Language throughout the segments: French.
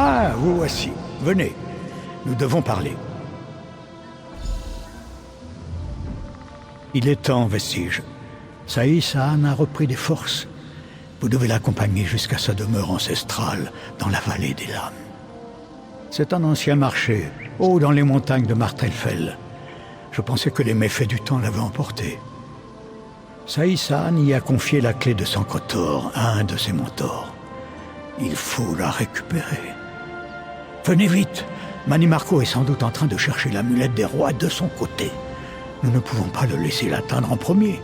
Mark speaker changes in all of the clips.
Speaker 1: Ah, vous voici. Venez. Nous devons parler. Il est temps, Vestige. Saïs-Saan a repris des forces. Vous devez l'accompagner jusqu'à sa demeure ancestrale, dans la vallée des Lames. C'est un ancien marché, haut dans les montagnes de Martelfell. Je pensais que les méfaits du temps l'avaient emporté. Saïs-Saan y a confié la clé de Sankotor à un de ses mentors. Il faut la récupérer. Venez vite. Manimarco est sans doute en train de chercher l'amulette des rois de son côté. Nous ne pouvons pas le laisser l'atteindre en premier.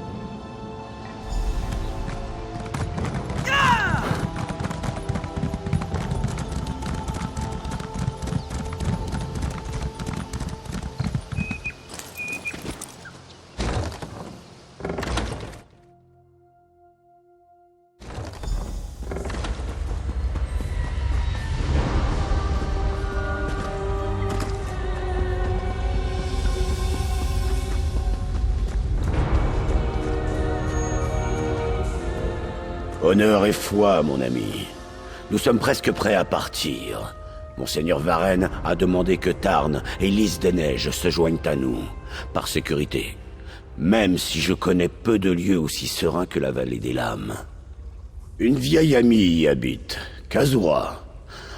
Speaker 2: Honneur et foi, mon ami. Nous sommes presque prêts à partir. Monseigneur Varenne a demandé que Tarn et Lys des Neiges se joignent à nous, par sécurité. Même si je connais peu de lieux aussi sereins que la vallée des Lames. Une vieille amie y habite, Kazura.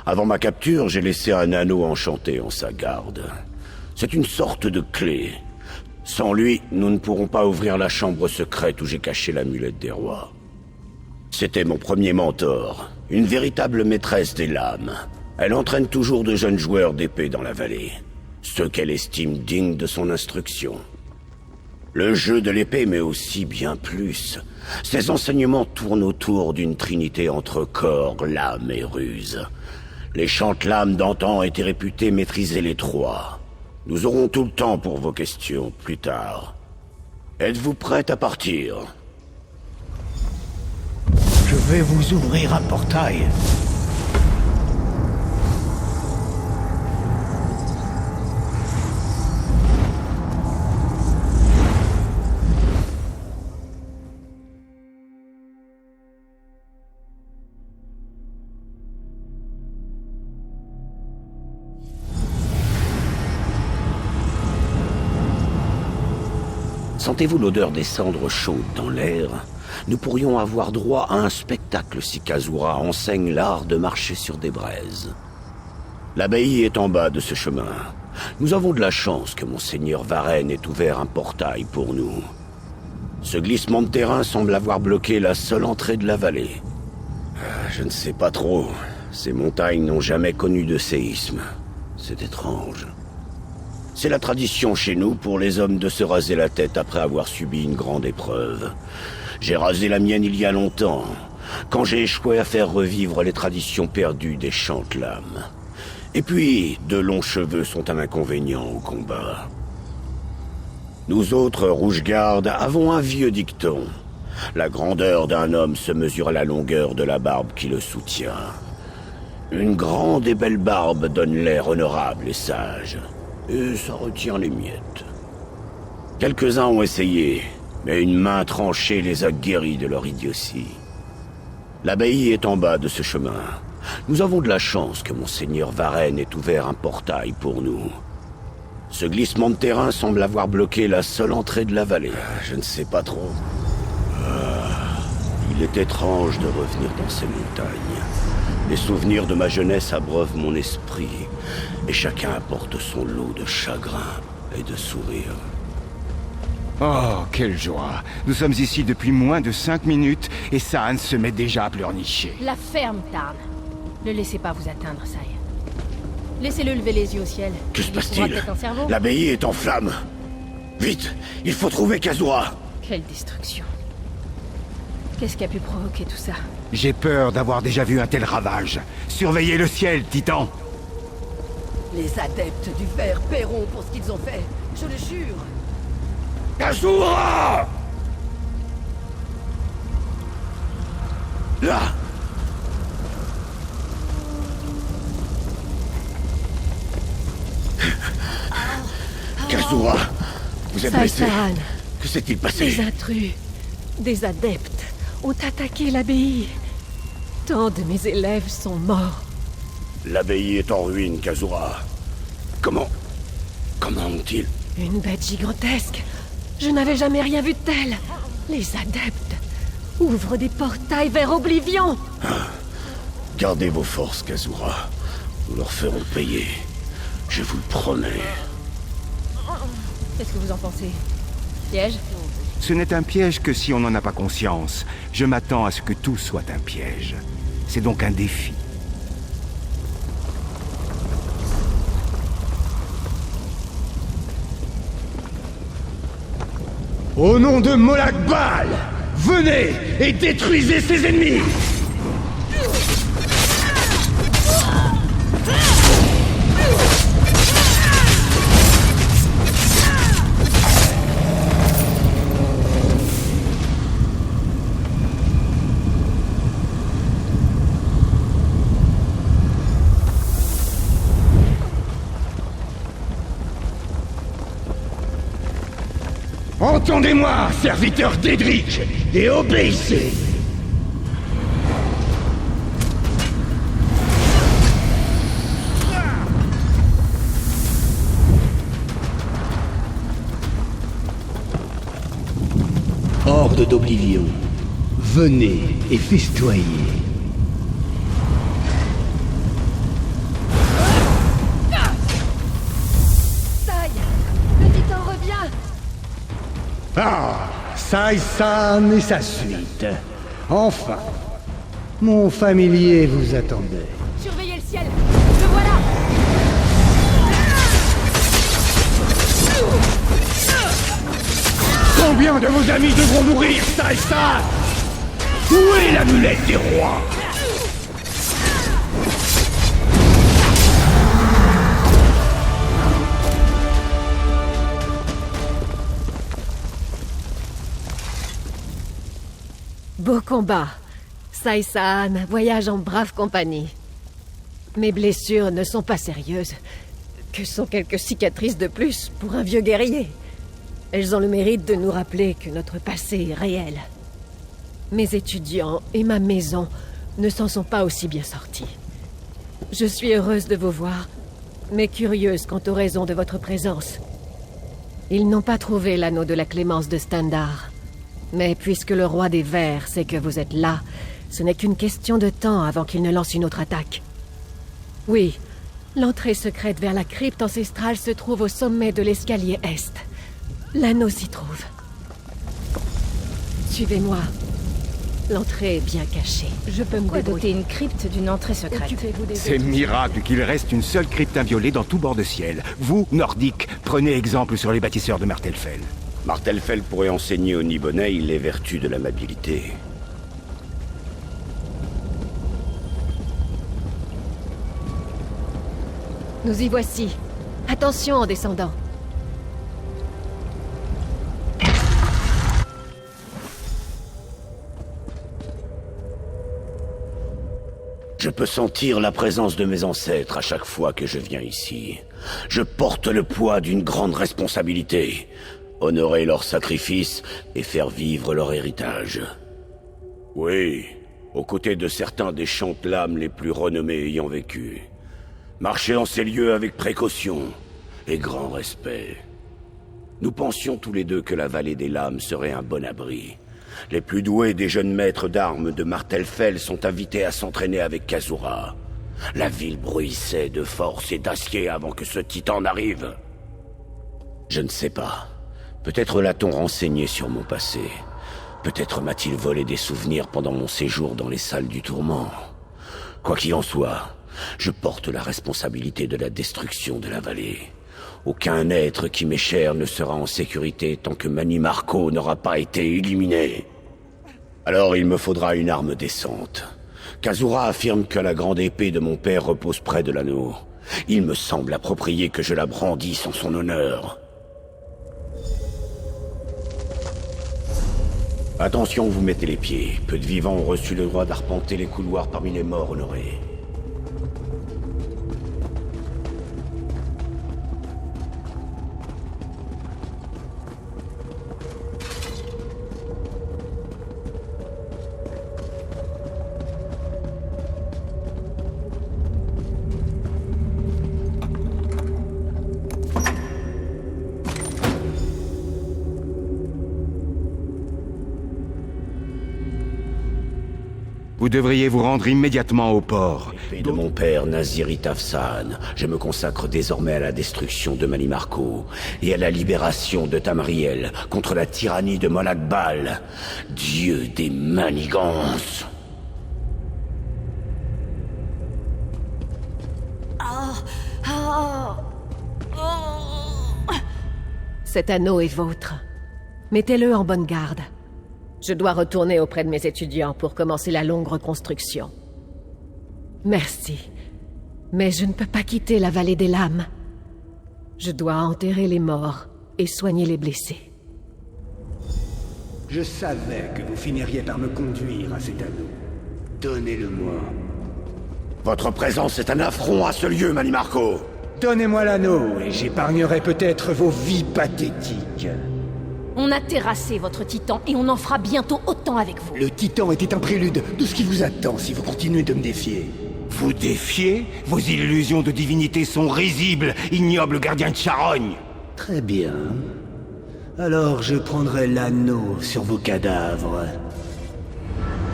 Speaker 2: Avant ma capture, j'ai laissé un anneau enchanté en sa garde. C'est une sorte de clé. Sans lui, nous ne pourrons pas ouvrir la chambre secrète où j'ai caché l'amulette des rois. C'était mon premier mentor, une véritable maîtresse des lames. Elle entraîne toujours de jeunes joueurs d'épée dans la vallée, ceux qu'elle estime dignes de son instruction. Le jeu de l'épée, mais aussi bien plus. Ses enseignements tournent autour d'une trinité entre corps, lame et ruse. Les chante-lames d'antan étaient réputés maîtriser les trois. Nous aurons tout le temps pour vos questions plus tard. Êtes-vous prête à partir ?
Speaker 1: Je vais vous ouvrir un portail.
Speaker 2: Sentez-vous l'odeur des cendres chaudes dans l'air ? Nous pourrions avoir droit à un spectacle si Kazura enseigne l'art de marcher sur des braises. L'abbaye est en bas de ce chemin. Nous avons de la chance que Monseigneur Varenne ait ouvert un portail pour nous. Ce glissement de terrain semble avoir bloqué la seule entrée de la vallée. Je ne sais pas trop. Ces montagnes n'ont jamais connu de séisme. C'est étrange. C'est la tradition chez nous pour les hommes de se raser la tête après avoir subi une grande épreuve. J'ai rasé la mienne il y a longtemps, quand j'ai échoué à faire revivre les traditions perdues des chante-lames. Et puis, de longs cheveux sont un inconvénient au combat. Nous autres, rouge-garde, avons un vieux dicton. La grandeur d'un homme se mesure à la longueur de la barbe qui le soutient. Une grande et belle barbe donne l'air honorable et sage. Et ça retient les miettes. Quelques-uns ont essayé, mais une main tranchée les a guéris de leur idiotie. L'abbaye est en bas de ce chemin. Nous avons de la chance que Monseigneur Varenne ait ouvert un portail pour nous. Ce glissement de terrain semble avoir bloqué la seule entrée de la vallée. Je ne sais pas trop. Il est étrange de revenir dans ces montagnes. Les souvenirs de ma jeunesse abreuvent mon esprit, et chacun apporte son lot de chagrin et de sourire.
Speaker 3: Oh, quelle joie! Nous sommes ici depuis moins de 5 minutes, et Saan se met déjà à pleurnicher.
Speaker 4: La ferme, Tarn. Ne laissez pas vous atteindre, Sai. Laissez-le lever les yeux au ciel.
Speaker 2: Que se passe-t-il?
Speaker 4: Un cerveau.
Speaker 2: L'abbaye est en flammes. Vite, il faut trouver Kazura.
Speaker 4: Quelle destruction. Qu'est-ce qui a pu provoquer tout ça?
Speaker 3: J'ai peur d'avoir déjà vu un tel ravage. Surveillez le ciel, Titan!
Speaker 5: Les adeptes du ver paieront pour ce qu'ils ont fait, je le jure.
Speaker 2: Kazura! Là! Kazura, vous êtes blessé.
Speaker 4: Sai-Saan.
Speaker 2: Que s'est-il passé?
Speaker 5: Des intrus, des adeptes, ont attaqué l'abbaye. Tant de mes élèves sont morts.
Speaker 2: L'abbaye est en ruine, Kazura. Comment ont-ils...
Speaker 5: Une bête gigantesque. Je n'avais jamais rien vu de tel. Les adeptes ouvrent des portails vers Oblivion.
Speaker 2: Gardez vos forces, Kazura. Nous leur ferons payer. Je vous le promets.
Speaker 4: Qu'est-ce que vous en pensez? Piège?
Speaker 3: Ce n'est un piège que si on n'en a pas conscience. Je m'attends à ce que tout soit un piège. C'est donc un défi.
Speaker 6: Au nom de Molag Bal, venez et détruisez ses ennemis! Entendez-moi, serviteurs d'Edric, et obéissez!
Speaker 7: Horde d'Oblivion, venez et festoyez.
Speaker 5: Sai, le titan revient.
Speaker 6: Ah, Sai-san et sa suite. Enfin, mon familier vous attendait.
Speaker 4: Surveillez le ciel! Le voilà!
Speaker 6: Combien de vos amis devront mourir, Sai-san? Où est l'amulette des rois?
Speaker 5: Beau combat. Sai-san voyage en brave compagnie. Mes blessures ne sont pas sérieuses. Que sont quelques cicatrices de plus pour un vieux guerrier? Elles ont le mérite de nous rappeler que notre passé est réel. Mes étudiants et ma maison ne s'en sont pas aussi bien sortis. Je suis heureuse de vous voir, mais curieuse quant aux raisons de votre présence. Ils n'ont pas trouvé l'anneau de la clémence de Standard. Mais puisque le roi des vers sait que vous êtes là, ce n'est qu'une question de temps avant qu'il ne lance une autre attaque. Oui, l'entrée secrète vers la crypte ancestrale se trouve au sommet de l'escalier Est. L'anneau s'y trouve. Suivez-moi. L'entrée est bien cachée. Je peux me
Speaker 4: Pourquoi doter
Speaker 5: débrouiller.
Speaker 4: une crypte d'une entrée secrète?
Speaker 5: Occupez-vous des
Speaker 3: C'est
Speaker 5: autres.
Speaker 3: miracle qu'il reste une seule crypte inviolée dans tout bord de ciel. Vous, Nordiques, prenez exemple sur les bâtisseurs de Martelfell.
Speaker 2: Martelfell pourrait enseigner aux Nibonnais les vertus de l'amabilité.
Speaker 5: Nous y voici. Attention en descendant.
Speaker 2: Je peux sentir la présence de mes ancêtres à chaque fois que je viens ici. Je porte le poids d'une grande responsabilité. Honorer leur sacrifice et faire vivre leur héritage. Oui, aux côtés de certains des chante-lames les plus renommés ayant vécu. Marcher en ces lieux avec précaution et grand respect. Nous pensions tous les deux que la vallée des lames serait un bon abri. Les plus doués des jeunes maîtres d'armes de Martelfell sont invités à s'entraîner avec Kazura. La ville bruissait de force et d'acier avant que ce titan n'arrive. Je ne sais pas. Peut-être l'a-t-on renseigné sur mon passé. Peut-être m'a-t-il volé des souvenirs pendant mon séjour dans les salles du tourment. Quoi qu'il en soit, je porte la responsabilité de la destruction de la vallée. Aucun être qui m'est cher ne sera en sécurité tant que Mani Marco n'aura pas été éliminé. Alors il me faudra une arme décente. Kazura affirme que la grande épée de mon père repose près de l'anneau. Il me semble approprié que je la brandisse en son honneur. Attention où vous mettez les pieds. Peu de vivants ont reçu le droit d'arpenter les couloirs parmi les morts honorés.
Speaker 3: Vous devriez vous rendre immédiatement au port.
Speaker 2: Épée de mon père, Naziri Tafsan, je me consacre désormais à la destruction de Manimarco et à la libération de Tamriel contre la tyrannie de Molakbal, dieu des manigances.
Speaker 5: Cet anneau est vôtre. Mettez-le en bonne garde. Je dois retourner auprès de mes étudiants pour commencer la longue reconstruction. Merci. Mais je ne peux pas quitter la vallée des lames. Je dois enterrer les morts et soigner les blessés.
Speaker 7: Je savais que vous finiriez par me conduire à cet anneau. Donnez-le-moi.
Speaker 2: Votre présence est un affront à ce lieu, Manimarco.
Speaker 7: Donnez-moi l'anneau et j'épargnerai peut-être vos vies pathétiques.
Speaker 4: On a terrassé votre titan et on en fera bientôt autant avec vous.
Speaker 7: Le titan était un prélude de ce qui vous attend si vous continuez de me défier.
Speaker 3: Vous défiez? Vos illusions de divinité sont risibles, ignoble gardien de charogne.
Speaker 7: Très bien. Alors je prendrai l'anneau sur vos cadavres.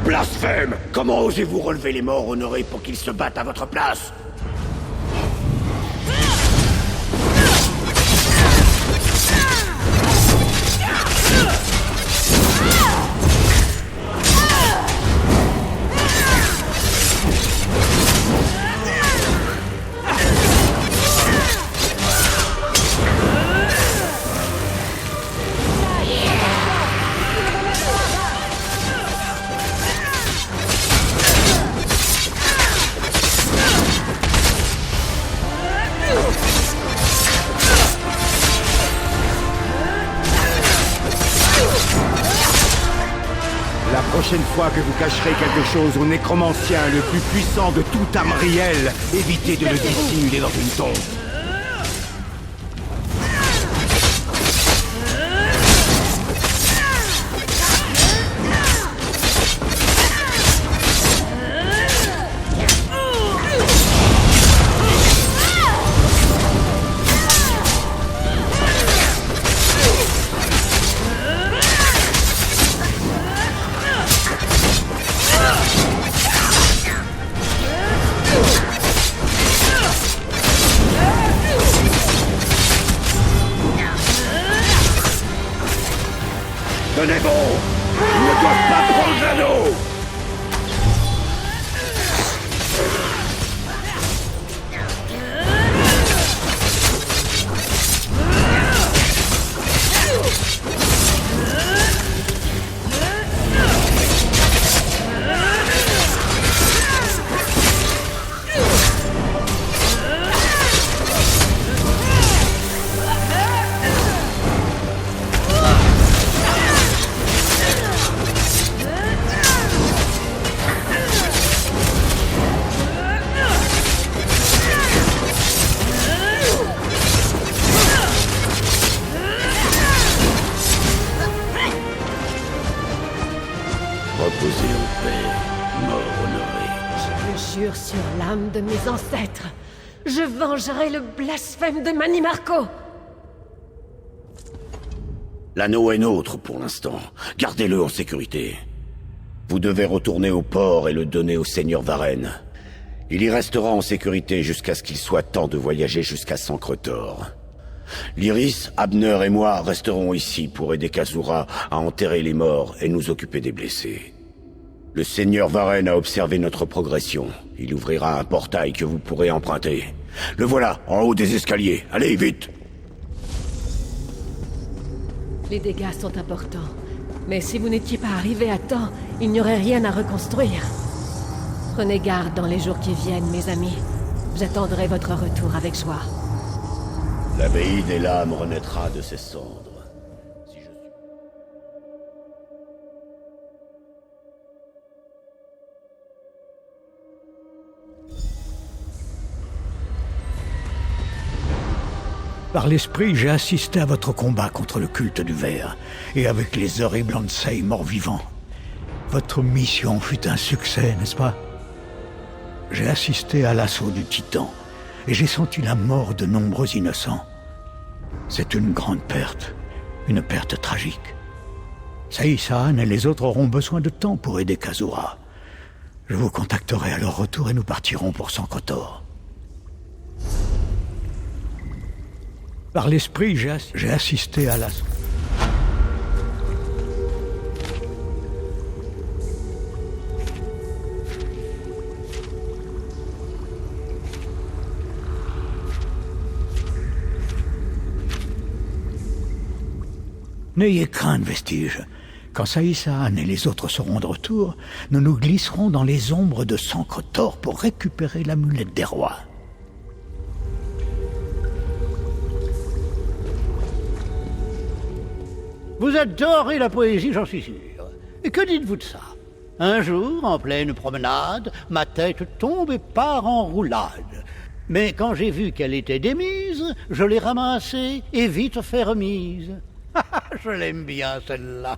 Speaker 2: Blasphème! Comment osez-vous relever les morts honorés pour qu'ils se battent à votre place?
Speaker 3: La prochaine fois que vous cacherez quelque chose au nécromancien le plus puissant de tout Tamriel, évitez de le dissimuler dans une tombe.
Speaker 2: Tenez bon! Ils ne doivent pas prendre l'anneau! Reposez en paix, mort honoré.
Speaker 5: Je jure sur l'âme de mes ancêtres, je vengerai le blasphème de Manimarco.
Speaker 2: L'anneau est nôtre pour l'instant. Gardez-le en sécurité. Vous devez retourner au port et le donner au seigneur Varenne. Il y restera en sécurité jusqu'à ce qu'il soit temps de voyager jusqu'à Sancretor. Lyris, Abner et moi resterons ici pour aider Kazura à enterrer les morts et nous occuper des blessés. Le seigneur Varenne a observé notre progression. Il ouvrira un portail que vous pourrez emprunter. Le voilà, en haut des escaliers. Allez, vite!
Speaker 5: Les dégâts sont importants. Mais si vous n'étiez pas arrivé à temps, il n'y aurait rien à reconstruire. Prenez garde dans les jours qui viennent, mes amis. J'attendrai votre retour avec joie.
Speaker 2: L'abbaye des lames renaîtra de ses cendres. Si je suis...
Speaker 1: Par l'esprit, j'ai assisté à votre combat contre le culte du ver, et avec les horribles Ansei morts-vivants. Votre mission fut un succès, n'est-ce pas? J'ai assisté à l'assaut du Titan, et j'ai senti la mort de nombreux innocents. C'est une grande perte, une perte tragique. Saïsan et les autres auront besoin de temps pour aider Kazura. Je vous contacterai à leur retour et nous partirons pour Sankotor. Par l'esprit, j'ai assisté à l'assaut. N'ayez crainte, Vestige. Quand Saïsaan et les autres seront de retour, nous nous glisserons dans les ombres de Sankotor pour récupérer l'amulette des rois.
Speaker 8: Vous adorez la poésie, j'en suis sûr. Et que dites-vous de ça? Un jour, en pleine promenade, ma tête tombe et part en roulade. Mais quand j'ai vu qu'elle était démise, je l'ai ramassée et vite fait remise. Je l'aime bien, celle-là.